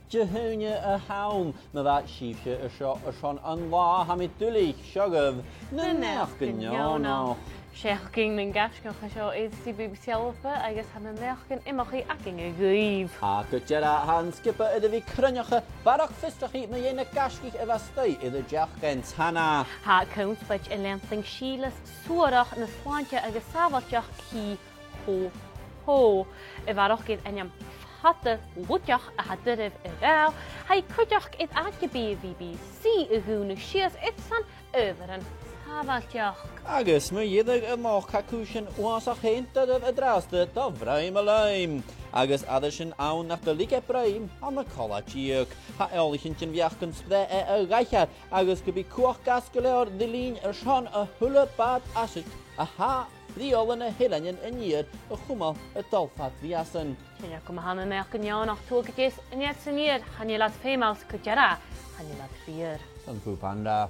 Jehúne a hawn, na that sífse a sean an lá ha mi dúlaigh seagah na Naidheachdan Neònach. Seachcinn na gasceach seo is CBBC ALBA agus ha na Naidheachdan imeachí acin a ghuíomh. A go deara han skipper idir bhí crunneacha barach fistrachaí na dhéana gascich a bheitstay idir deachgan tana. Ha cúnspait i lensling sílas suarach na sláinte agus sábhailteach hí ho. I bharach gyd eniam hatte lúteach a hadiribh i bheal, ha cruideach it aige BBC a gúna sias it san överan sábhailteach. Agus mu dhéidir a mách cacúsin uasach héintadh a drásta do Braim-A-Laim. Agus adar sin ann nach do líge Braim an na collatíoch. Ha eolichin sin bheachchan spre a gaicha agus go bhí cuach gas go leor di lín ar sean a thula bad asit a ha Díolan na hilainn a níor a chumal a dulfad bhíasan. Sinne go hanna Naidheachdan Neònach tuagadh is a níiad san níor, hanne leat féimeas go deara, hanne leat fior. San fú panda.